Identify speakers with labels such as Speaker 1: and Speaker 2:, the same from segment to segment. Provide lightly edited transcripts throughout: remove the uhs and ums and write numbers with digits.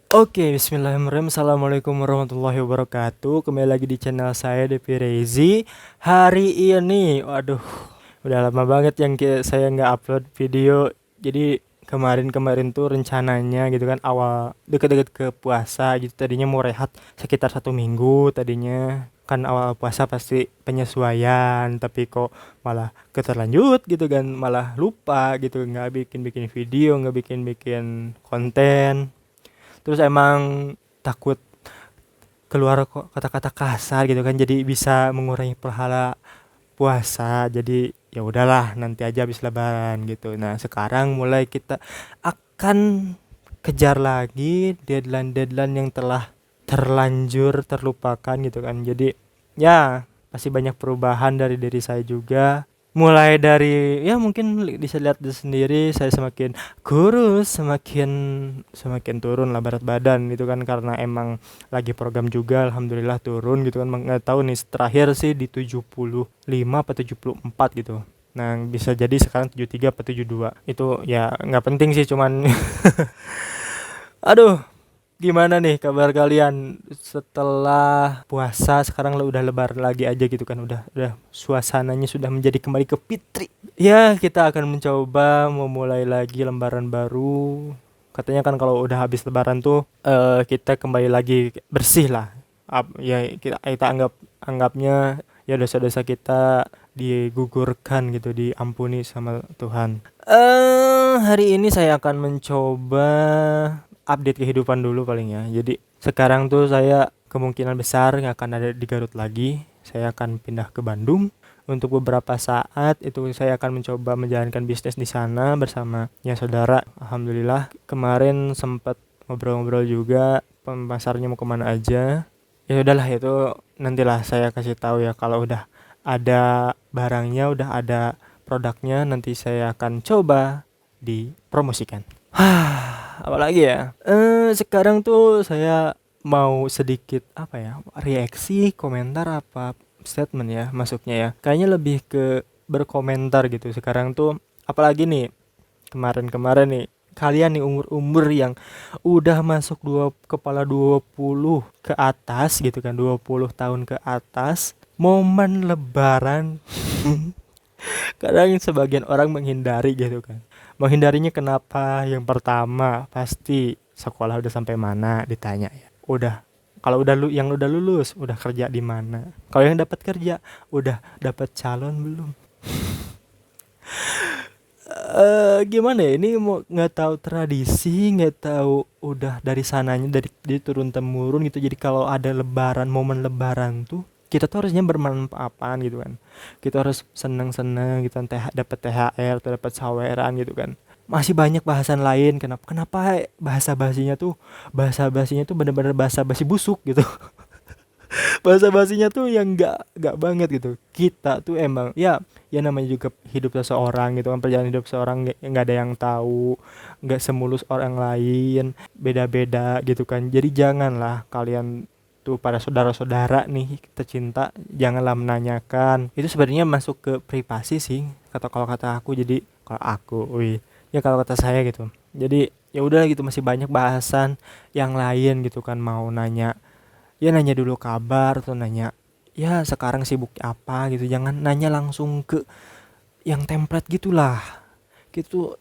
Speaker 1: Oke, bismillahirrahmanirrahim. Assalamualaikum warahmatullahi wabarakatuh. Kembali lagi di channel saya, Devi Rezi. Hari ini, waduh, udah lama banget yang saya nggak upload video. Jadi kemarin-kemarin tuh rencananya gitu kan, awal deket-deket ke puasa gitu. Tadinya mau rehat sekitar 1 minggu. Tadinya kan awal puasa pasti penyesuaian, tapi kok malah keterlanjut gitu kan, malah lupa gitu, nggak bikin-bikin video, nggak bikin-bikin konten. Terus emang takut keluar kok kata-kata kasar gitu kan, jadi bisa mengurangi pahala puasa. Jadi ya udahlah, nanti aja habis lebaran gitu. Nah, sekarang mulai kita akan kejar lagi deadline-deadline yang telah terlanjur terlupakan gitu kan. Jadi ya pasti banyak perubahan dari diri saya juga. Mulai dari ya mungkin bisa lihat sendiri, saya semakin kurus, semakin semakin turun lah berat badan gitu kan, karena emang lagi program juga, alhamdulillah turun gitu kan. Nggak tahu nih, terakhir sih di 75 apa 74 gitu. Nah, bisa jadi sekarang 73 apa 72. Itu ya nggak penting sih, cuman aduh, gimana nih kabar kalian setelah puasa? Sekarang lo udah lebaran lagi aja gitu kan, udah suasananya sudah menjadi kembali ke fitri. Ya, kita akan mencoba memulai lagi lembaran baru. Katanya kan kalau udah habis lebaran tuh kita kembali lagi bersih lah. Ya kita anggapnya ya dosa-dosa kita digugurkan gitu, diampuni sama Tuhan. Hari ini saya akan mencoba update kehidupan dulu paling ya. Jadi sekarang tuh saya kemungkinan besar nggak akan ada di Garut lagi. Saya akan pindah ke Bandung untuk beberapa saat. Itu saya akan mencoba menjalankan bisnis di sana bersama ya saudara. Alhamdulillah kemarin sempat ngobrol-ngobrol juga pasarnya mau kemana aja. Ya udahlah, itu nantilah saya kasih tahu ya kalau udah ada barangnya, udah ada produknya, nanti saya akan coba dipromosikan. Apalagi ya? Sekarang tuh saya mau sedikit apa ya? Reaksi, komentar apa statement ya masuknya ya. Kayaknya lebih ke berkomentar gitu. Sekarang tuh apalagi nih kemarin-kemarin nih, kalian nih umur-umur yang udah masuk kepala 20 ke atas gitu kan, 20 tahun ke atas, momen lebaran kadang sebagian orang menghindari gitu kan. Menghindarinya kenapa? Yang pertama pasti sekolah udah sampai mana ditanya ya. Udah, kalau yang udah lulus, udah kerja di mana? Kalau yang dapat kerja, udah dapat calon belum? Gimana ya, ini mau nggak tahu tradisi, nggak tahu udah dari sananya, dari turun temurun gitu. Jadi kalau ada lebaran, momen lebaran tuh kita tuh harusnya bermanfaatan gitu kan, kita harus seneng-seneng gitu kan, dapat THR atau dapat saweran gitu kan. Masih banyak bahasan lain, kenapa kenapa bahasa basinya tuh bener-bener bahasa basi busuk gitu. Bahasa basinya tuh yang nggak banget gitu. Kita tuh emang ya namanya juga hidup seseorang gitu kan, perjalanan hidup seseorang nggak ada yang tahu, nggak semulus orang lain, beda-beda gitu kan. Jadi janganlah kalian tuh, para saudara-saudara nih tercinta, janganlah menanyakan itu. Sebenarnya masuk ke privasi sih, kalau kata aku. Jadi kalau aku, wih, ya kalau kata saya gitu, jadi ya udah gitu, masih banyak bahasan yang lain gitu kan. Mau nanya, ya nanya dulu kabar, atau nanya ya sekarang sibuk apa gitu. Jangan nanya langsung ke yang template gitulah gitu.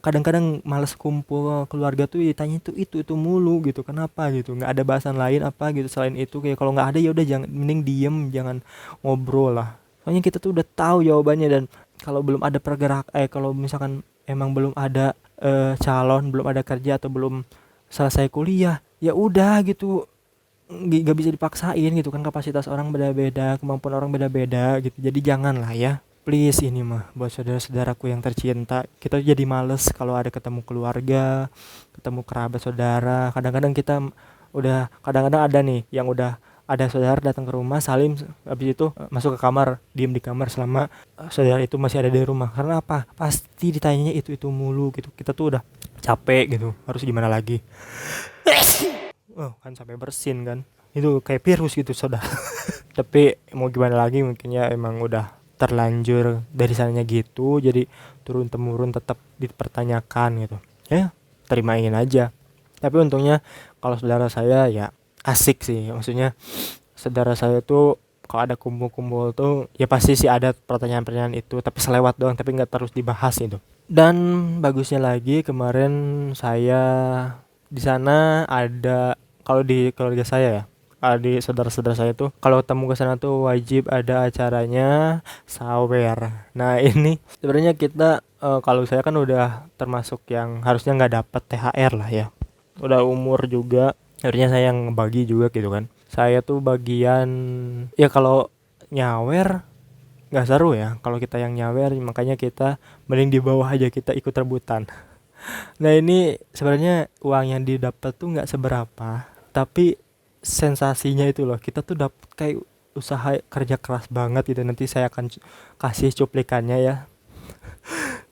Speaker 1: Kadang-kadang males kumpul keluarga tuh ditanya itu mulu gitu. Kenapa gitu, nggak ada bahasan lain apa gitu selain itu? Kayak kalau nggak ada ya udah, jangan, mending diem, jangan ngobrol lah. Soalnya kita tuh udah tahu jawabannya. Dan kalau belum ada kalau misalkan emang belum ada calon, belum ada kerja, atau belum selesai kuliah, ya udah gitu, nggak bisa dipaksain gitu kan. Kapasitas orang beda-beda, kemampuan orang beda-beda gitu. Jadi janganlah ya, please. Ini mah buat saudara-saudaraku yang tercinta, kita jadi males kalau ada ketemu keluarga, ketemu kerabat saudara. Kadang-kadang ada nih yang udah ada saudara datang ke rumah, salim, habis itu masuk ke kamar, diem di kamar selama saudara itu masih ada di rumah. Karena apa? Pasti ditanyanya itu mulu gitu. Kita tuh udah capek gitu, harus gimana lagi. Oh kan, sampai bersin kan, itu kayak virus gitu saudara. Tapi mau gimana lagi, mungkin ya emang udah terlanjur dari sananya gitu. Jadi turun temurun tetap dipertanyakan gitu ya, terimain aja. Tapi untungnya Kalau saudara saya ya asik sih, maksudnya saudara saya tuh kalau ada kumpul-kumpul tuh ya pasti sih ada pertanyaan-pertanyaan itu, tapi selewat doang, tapi nggak terus dibahas itu. Dan bagusnya lagi kemarin saya di sana ada, kalau di keluarga saya ya, di saudara-saudara saya tuh kalau temu ke sana tuh wajib ada acaranya sawer. Nah ini sebenarnya kita kalau saya kan udah termasuk yang harusnya nggak dapat THR lah ya, udah umur juga, harusnya saya yang bagi juga gitu kan. Saya tuh bagian ya, kalau nyawer nggak seru ya kalau kita yang nyawer, makanya kita mending di bawah aja, kita ikut rebutan. Nah ini sebenarnya uang yang didapat tuh nggak seberapa, tapi sensasinya itu loh, kita tuh dapat kayak usaha kerja keras banget gitu. Nanti saya akan kasih cuplikannya ya.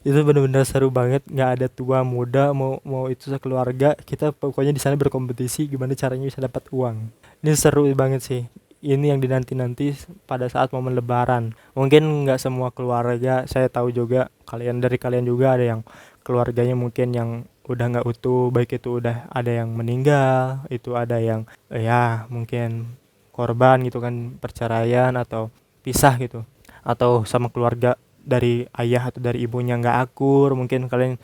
Speaker 1: Itu benar-benar seru banget, nggak ada tua muda, mau mau itu sekeluarga, kita pokoknya di sana berkompetisi gimana caranya bisa dapat uang. Ini seru banget sih. Ini yang dinanti-nanti pada saat momen lebaran. Mungkin nggak semua keluarga, saya tahu juga dari kalian juga ada yang keluarganya mungkin yang udah nggak utuh, baik itu udah ada yang meninggal, itu ada yang ya mungkin korban gitu kan, perceraian atau pisah gitu, atau sama keluarga dari ayah atau dari ibunya nggak akur, mungkin kalian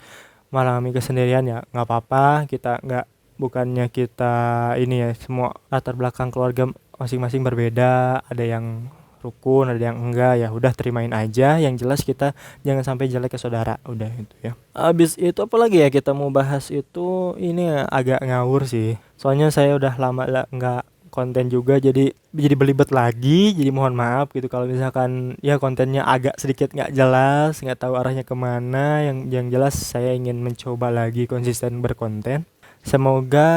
Speaker 1: mengalami kesendirian. Ya nggak apa-apa, kita nggak, bukannya kita ini ya, semua latar belakang keluarga masing-masing berbeda, ada yang rukun ada yang enggak, ya udah terimain aja, yang jelas kita jangan sampai jelek ke saudara, udah itu ya. Abis itu apa lagi ya kita mau bahas itu, ini ya, agak ngawur sih soalnya saya udah lama lah nggak konten juga, jadi belibet lagi, jadi mohon maaf gitu kalau misalkan ya kontennya agak sedikit nggak jelas, nggak tahu arahnya kemana. Yang jelas saya ingin mencoba lagi konsisten berkonten. Semoga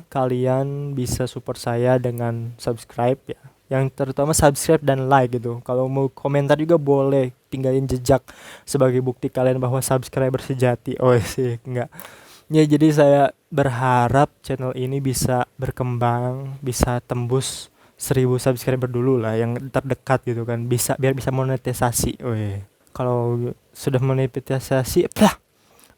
Speaker 1: kalian bisa support saya dengan subscribe ya, yang terutama subscribe dan like gitu. Kalau mau komentar juga boleh, tinggalin jejak sebagai bukti kalian bahwa subscriber sejati. Oh sih enggak ya, jadi saya berharap channel ini bisa berkembang, bisa tembus 1000 subscriber dulu lah, yang terdekat gitu kan, bisa biar bisa monetisasi. Kalau sudah monetisasi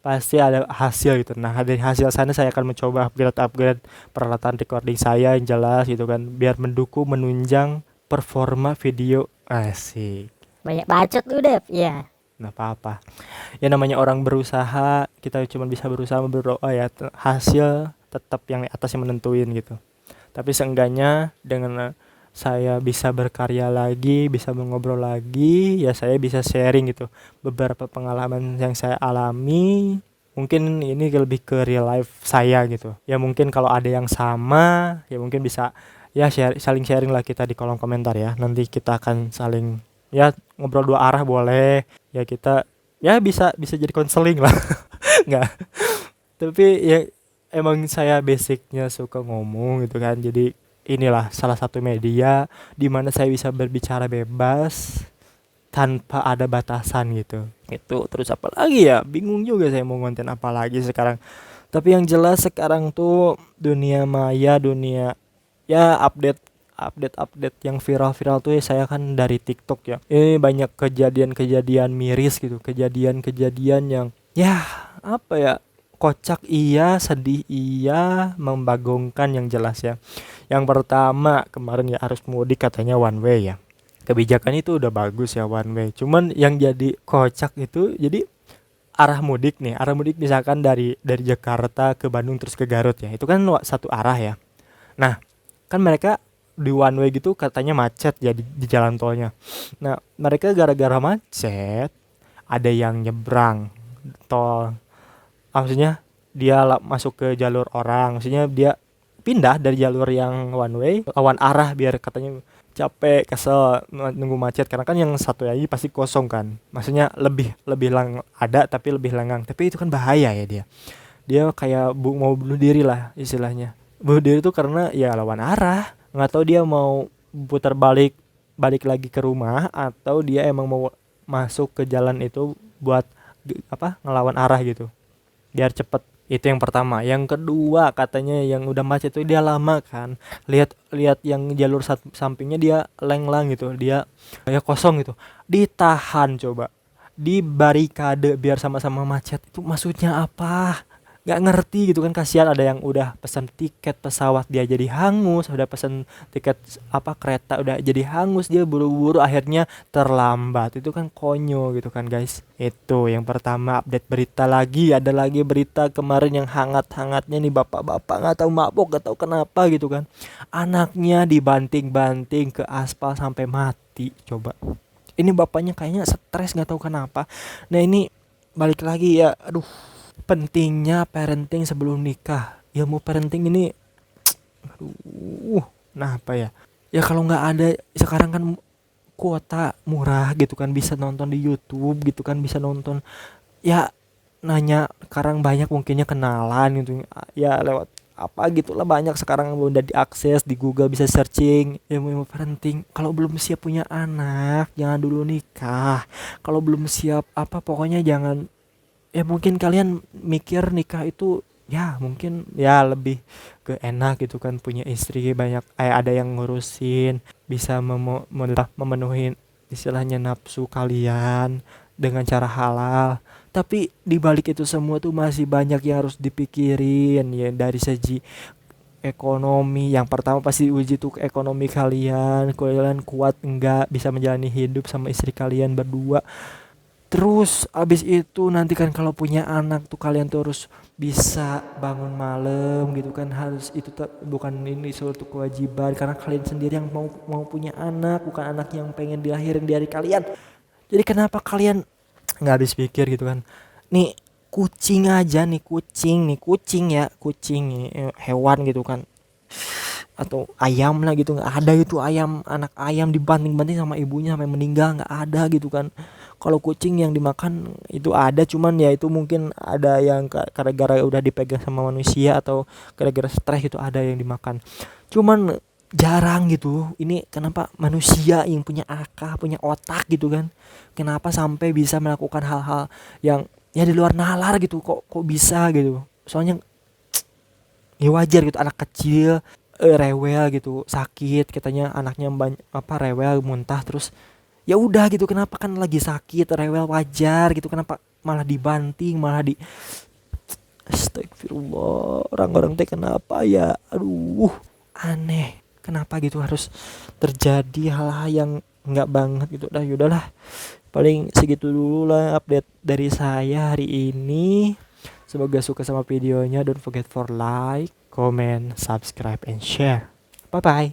Speaker 1: pasti ada hasil gitu. Nah dari hasil sana saya akan mencoba upgrade peralatan recording saya yang jelas gitu kan, biar mendukung menunjang performa video. Asik.
Speaker 2: Banyak bacot lu, Dep. Iya.
Speaker 1: Nggak apa-apa ya, namanya orang berusaha, kita cuma bisa berusaha berdoa ya, hasil tetap yang di atas yang menentuin gitu. Tapi seenggaknya dengan saya bisa berkarya lagi, bisa mengobrol lagi, ya saya bisa sharing gitu beberapa pengalaman yang saya alami. Mungkin ini lebih ke real life saya gitu ya, mungkin kalau ada yang sama ya mungkin bisa ya saling sharing lah kita di kolom komentar ya. Nanti kita akan saling ya ngobrol dua arah boleh ya, kita ya bisa bisa jadi konseling lah. Nggak, tapi ya emang saya basicnya suka ngomong gitu kan, jadi inilah salah satu media di mana saya bisa berbicara bebas tanpa ada batasan gitu. Itu terus apa lagi ya, bingung juga saya mau konten apa lagi sekarang. Tapi yang jelas sekarang tuh dunia maya, dunia ya update yang viral-viral tuh ya, saya kan dari TikTok ya. Ini banyak kejadian-kejadian miris gitu, kejadian-kejadian yang ya apa ya, kocak iya, sedih iya, membagongkan yang jelas ya. Yang pertama kemarin ya, arus mudik katanya one way ya. Kebijakan itu udah bagus ya one way. Cuman yang jadi kocak itu, jadi arah mudik misalkan dari Jakarta ke Bandung terus ke Garut ya. Itu kan satu arah ya. Nah, kan mereka di one way gitu katanya macet ya di jalan tolnya. Nah, mereka gara-gara macet ada yang nyebrang tol. Maksudnya dia masuk ke jalur orang, maksudnya dia pindah dari jalur yang one way lawan arah, biar katanya capek kesel nunggu macet, karena kan yang satu lagi pasti kosong kan, maksudnya lebih lebih ada tapi lebih lengang, tapi itu kan bahaya ya, dia kayak mau bunuh diri lah istilahnya. Bunuh diri itu karena ya lawan arah, nggak tahu dia mau putar balik lagi ke rumah, atau dia emang mau masuk ke jalan itu buat ngelawan arah gitu biar cepet. Itu yang pertama. Yang kedua katanya yang udah macet itu dia lama kan, lihat yang jalur sampingnya dia lenglang gitu, dia kayak kosong gitu, ditahan coba di barikade biar sama-sama macet. Itu maksudnya apa? nggak ngerti gitu kan. Kasihan ada yang udah pesan tiket pesawat dia jadi hangus, udah pesan tiket apa kereta udah jadi hangus, dia buru-buru akhirnya terlambat. Itu kan konyol gitu kan guys. Itu yang pertama. Update berita lagi, ada lagi berita kemarin yang hangat-hangatnya nih, bapak-bapak nggak tahu mabok nggak tahu kenapa gitu kan, anaknya dibanting-banting ke aspal sampai mati. Coba ini bapaknya kayaknya stres nggak tahu kenapa. Nah ini balik lagi ya, aduh, pentingnya parenting sebelum nikah. Ilmu parenting ini, aduh, nah apa ya? Ya kalau nggak ada sekarang kan kuota murah gitu kan, bisa nonton di YouTube gitu kan, bisa nonton ya, nanya sekarang banyak mungkinnya kenalan gitu ya lewat apa gitulah, banyak sekarang yang udah diakses di Google, bisa searching ilmu-ilmu parenting. Kalau belum siap punya anak jangan dulu nikah. Kalau belum siap apa pokoknya jangan. Ya mungkin kalian mikir nikah itu ya mungkin ya lebih ke enak gitu kan, punya istri banyak, ada yang ngurusin, bisa memenuhi istilahnya nafsu kalian dengan cara halal. Tapi di balik itu semua tuh masih banyak yang harus dipikirin ya, dari segi ekonomi. Yang pertama pasti uji tuh ekonomi kalian kuat enggak bisa menjalani hidup sama istri kalian berdua. Terus abis itu nanti kan kalau punya anak tuh kalian tuh harus bisa bangun malam gitu kan, harus itu bukan ini suatu kewajiban karena kalian sendiri yang mau mau punya anak, bukan anak yang pengen dilahirin di hari kalian. Jadi kenapa kalian nggak habis pikir gitu kan? Nih kucing aja nih, kucing ya, kucing nih, hewan gitu kan, atau ayam lah gitu, nggak ada itu ayam, anak ayam dibanting-banting sama ibunya sampai meninggal, nggak ada gitu kan. Kalau kucing yang dimakan itu ada, cuman ya itu mungkin ada yang gara-gara udah dipegang sama manusia atau gara-gara stres itu ada yang dimakan, cuman jarang gitu. Ini kenapa manusia yang punya akal punya otak gitu kan, kenapa sampai bisa melakukan hal-hal yang ya di luar nalar gitu, kok bisa gitu. Soalnya ya wajar gitu, anak kecil rewel gitu, sakit katanya anaknya apa rewel muntah terus, ya udah gitu, kenapa kan lagi sakit rewel wajar gitu, kenapa malah dibanting, malah di astagfirullah, orang-orang teh kenapa ya, aduh, aneh, kenapa gitu harus terjadi hal-hal yang nggak banget gitu. Dah yaudahlah, paling segitu dulu lah update dari saya hari ini. Semoga suka sama videonya. Don't forget for like, comment, subscribe, and share. Bye bye.